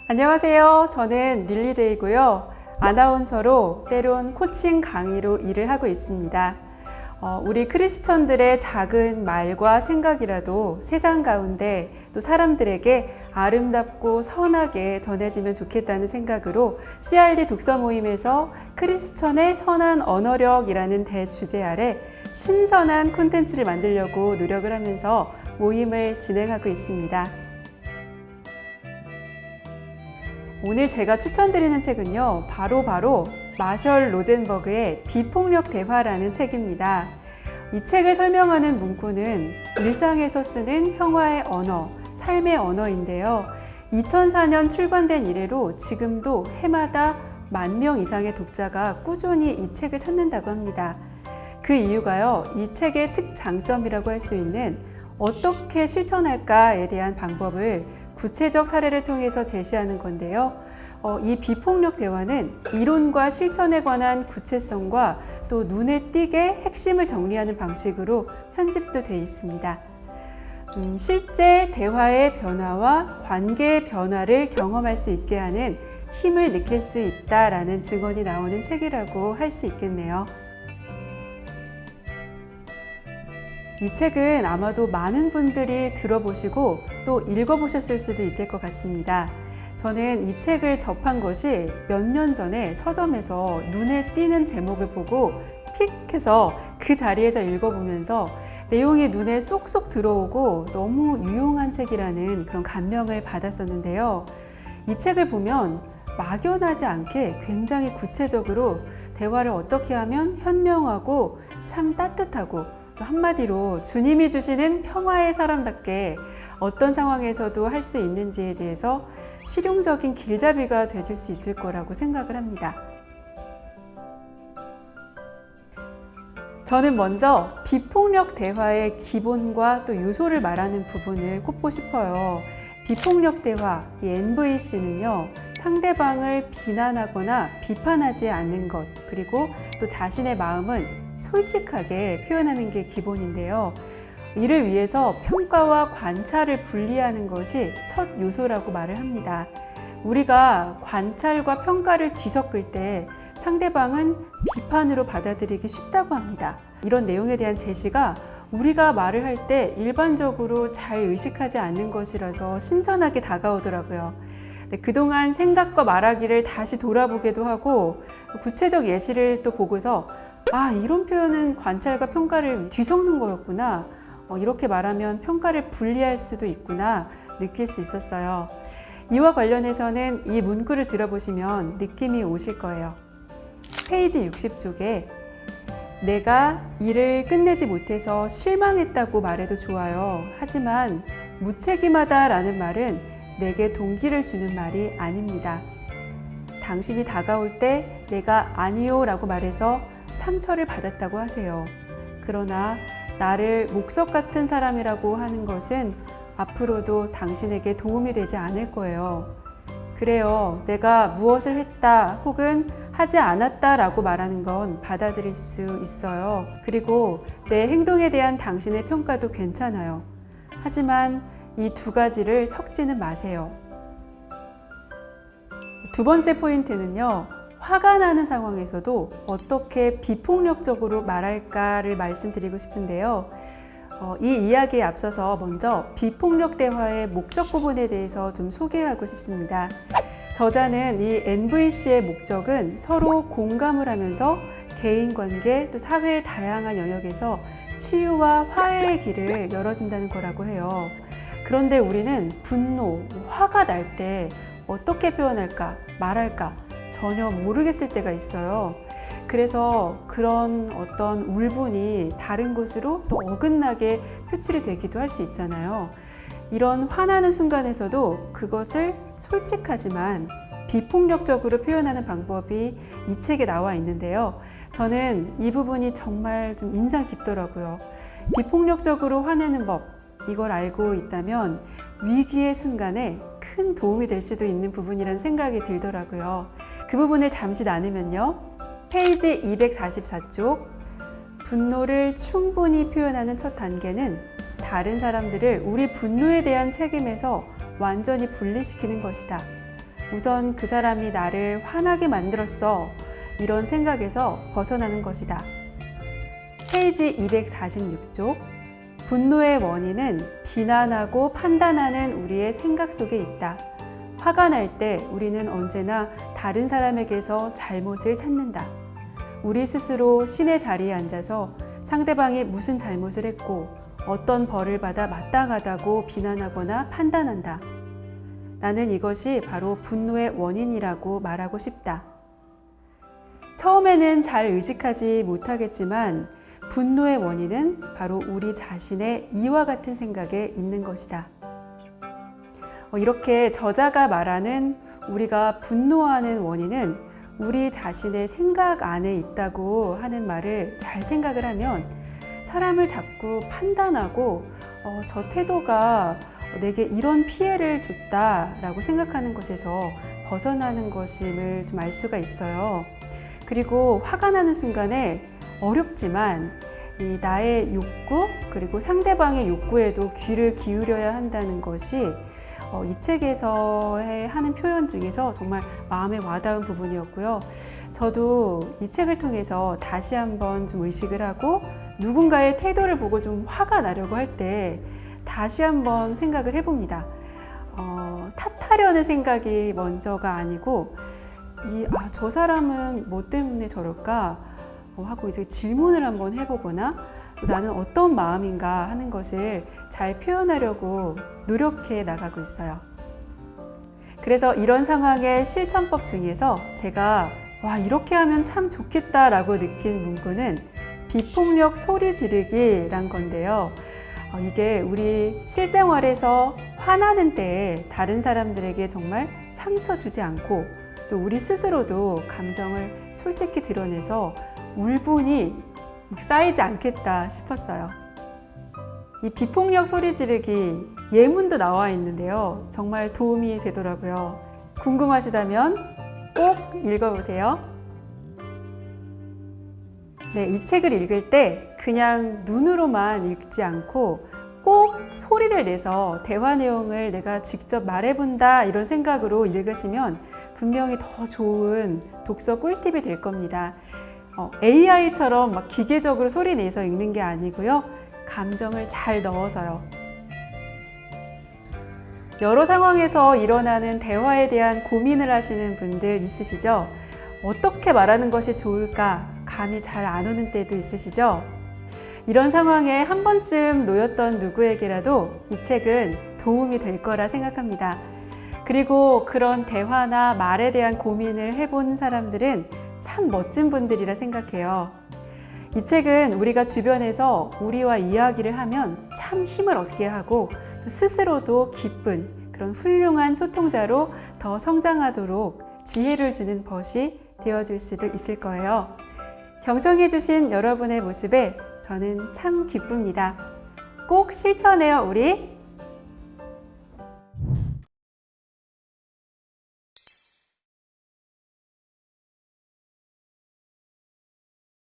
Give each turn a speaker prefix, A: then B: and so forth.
A: 안녕하세요. 저는 릴리제이고요. 아나운서로 때론 코칭 강의로 일을 하고 있습니다. 우리 크리스천들의 작은 말과 생각이라도 세상 가운데 또 사람들에게 아름답고 선하게 전해지면 좋겠다는 생각으로 CRD 독서 모임에서 크리스천의 선한 언어력이라는 대주제 아래 신선한 콘텐츠를 만들려고 노력을 하면서 모임을 진행하고 있습니다. 오늘 제가 추천드리는 책은요, 바로 마셜 로젠버그의 비폭력 대화라는 책입니다. 이 책을 설명하는 문구는 일상에서 쓰는 평화의 언어, 삶의 언어인데요. 2004년 출간된 이래로 지금도 해마다 10,000명 이상의 독자가 꾸준히 이 책을 찾는다고 합니다. 그 이유가요, 이 책의 특장점이라고 할 수 있는 어떻게 실천할까에 대한 방법을 구체적 사례를 통해서 제시하는 건데요. 이 비폭력 대화는 이론과 실천에 관한 구체성과 또 눈에 띄게 핵심을 정리하는 방식으로 편집도 되어 있습니다. 실제 대화의 변화와 관계의 변화를 경험할 수 있게 하는 힘을 느낄 수 있다라는 증언이 나오는 책이라고 할 수 있겠네요. 이 책은 아마도 많은 분들이 들어보시고 또 읽어보셨을 수도 있을 것 같습니다. 저는 이 책을 접한 것이 몇 년 전에 서점에서 눈에 띄는 제목을 보고 픽 해서 그 자리에서 읽어보면서 내용이 눈에 쏙쏙 들어오고 너무 유용한 책이라는 그런 감명을 받았었는데요. 이 책을 보면 막연하지 않게 굉장히 구체적으로 대화를 어떻게 하면 현명하고 참 따뜻하고 한마디로 주님이 주시는 평화의 사람답게 어떤 상황에서도 할 수 있는지에 대해서 실용적인 길잡이가 되줄 수 있을 거라고 생각을 합니다. 저는 먼저 비폭력 대화의 기본과 또 요소를 말하는 부분을 꼽고 싶어요. 비폭력 대화, 이 NVC는요, 상대방을 비난하거나 비판하지 않는 것, 그리고 또 자신의 마음은 솔직하게 표현하는 게 기본인데요. 이를 위해서 평가와 관찰을 분리하는 것이 첫 요소라고 말을 합니다. 우리가 관찰과 평가를 뒤섞을 때 상대방은 비판으로 받아들이기 쉽다고 합니다. 이런 내용에 대한 제시가 우리가 말을 할 때 일반적으로 잘 의식하지 않는 것이라서 신선하게 다가오더라고요. 그동안 생각과 말하기를 다시 돌아보기도 하고 구체적 예시를 또 보고서 이런 표현은 관찰과 평가를 뒤섞는 거였구나. 이렇게 말하면 평가를 분리할 수도 있구나 느낄 수 있었어요. 이와 관련해서는 이 문구를 들어보시면 느낌이 오실 거예요. 페이지 60쪽에 내가 일을 끝내지 못해서 실망했다고 말해도 좋아요. 하지만 무책임하다라는 말은 내게 동기를 주는 말이 아닙니다. 당신이 다가올 때 내가 아니요 라고 말해서 상처를 받았다고 하세요. 그러나 나를 목석 같은 사람이라고 하는 것은 앞으로도 당신에게 도움이 되지 않을 거예요. 그래요. 내가 무엇을 했다 혹은 하지 않았다 라고 말하는 건 받아들일 수 있어요. 그리고 내 행동에 대한 당신의 평가도 괜찮아요. 하지만 이 두 가지를 섞지는 마세요. 두 번째 포인트는요, 화가 나는 상황에서도 어떻게 비폭력적으로 말할까를 말씀드리고 싶은데요. 이 이야기에 앞서서 먼저 비폭력 대화의 목적 부분에 대해서 좀 소개하고 싶습니다. 저자는 이 NVC의 목적은 서로 공감을 하면서 개인관계 또 사회의 다양한 영역에서 치유와 화해의 길을 열어준다는 거라고 해요. 그런데 우리는 분노, 화가 날 때 어떻게 표현할까, 말할까 전혀 모르겠을 때가 있어요. 그래서 그런 어떤 울분이 다른 곳으로 또 어긋나게 표출이 되기도 할 수 있잖아요. 이런 화나는 순간에서도 그것을 솔직하지만 비폭력적으로 표현하는 방법이 이 책에 나와 있는데요. 저는 이 부분이 정말 좀 인상 깊더라고요. 비폭력적으로 화내는 법, 이걸 알고 있다면 위기의 순간에 큰 도움이 될 수도 있는 부분이라는 생각이 들더라고요. 그 부분을 잠시 나누면요. 페이지 244쪽, 분노를 충분히 표현하는 첫 단계는 다른 사람들을 우리 분노에 대한 책임에서 완전히 분리시키는 것이다. 우선 그 사람이 나를 화나게 만들었어. 이런 생각에서 벗어나는 것이다. 페이지 246쪽. 분노의 원인은 비난하고 판단하는 우리의 생각 속에 있다. 화가 날 때 우리는 언제나 다른 사람에게서 잘못을 찾는다. 우리 스스로 신의 자리에 앉아서 상대방이 무슨 잘못을 했고 어떤 벌을 받아 마땅하다고 비난하거나 판단한다. 나는 이것이 바로 분노의 원인이라고 말하고 싶다. 처음에는 잘 의식하지 못하겠지만 분노의 원인은 바로 우리 자신의 이와 같은 생각에 있는 것이다. 이렇게 저자가 말하는 우리가 분노하는 원인은 우리 자신의 생각 안에 있다고 하는 말을 잘 생각을 하면 사람을 자꾸 판단하고 저 태도가 내게 이런 피해를 줬다라고 생각하는 것에서 벗어나는 것임을 좀 알 수가 있어요. 그리고 화가 나는 순간에 어렵지만 이 나의 욕구 그리고 상대방의 욕구에도 귀를 기울여야 한다는 것이 이 책에서 하는 표현 중에서 정말 마음에 와닿은 부분이었고요. 저도 이 책을 통해서 다시 한번 좀 의식을 하고 누군가의 태도를 보고 좀 화가 나려고 할 때 다시 한번 생각을 해봅니다. 탓하려는 생각이 먼저가 아니고 저 사람은 뭐 때문에 저럴까 하고 이제 질문을 한번 해보거나 나는 어떤 마음인가 하는 것을 잘 표현하려고 노력해 나가고 있어요. 그래서 이런 상황의 실천법 중에서 제가 이렇게 하면 참 좋겠다라고 느낀 문구는 비폭력 소리 지르기란 건데요. 이게 우리 실생활에서 화나는 때에 다른 사람들에게 정말 상처 주지 않고 또 우리 스스로도 감정을 솔직히 드러내서 울분이 쌓이지 않겠다 싶었어요. 이 비폭력 소리 지르기 예문도 나와 있는데요. 정말 도움이 되더라고요. 궁금하시다면 꼭 읽어보세요. 네, 이 책을 읽을 때 그냥 눈으로만 읽지 않고 꼭 소리를 내서 대화 내용을 내가 직접 말해본다 이런 생각으로 읽으시면 분명히 더 좋은 독서 꿀팁이 될 겁니다. AI처럼 막 기계적으로 소리 내서 읽는 게 아니고요. 감정을 잘 넣어서요. 여러 상황에서 일어나는 대화에 대한 고민을 하시는 분들 있으시죠? 어떻게 말하는 것이 좋을까 감이 잘 안 오는 때도 있으시죠? 이런 상황에 한 번쯤 놓였던 누구에게라도 이 책은 도움이 될 거라 생각합니다. 그리고 그런 대화나 말에 대한 고민을 해본 사람들은 참 멋진 분들이라 생각해요. 이 책은 우리가 주변에서 우리와 이야기를 하면 참 힘을 얻게 하고 또 스스로도 기쁜 그런 훌륭한 소통자로 더 성장하도록 지혜를 주는 벗이 되어줄 수도 있을 거예요. 경청해주신 여러분의 모습에 저는 참 기쁩니다. 꼭 실천해요, 우리.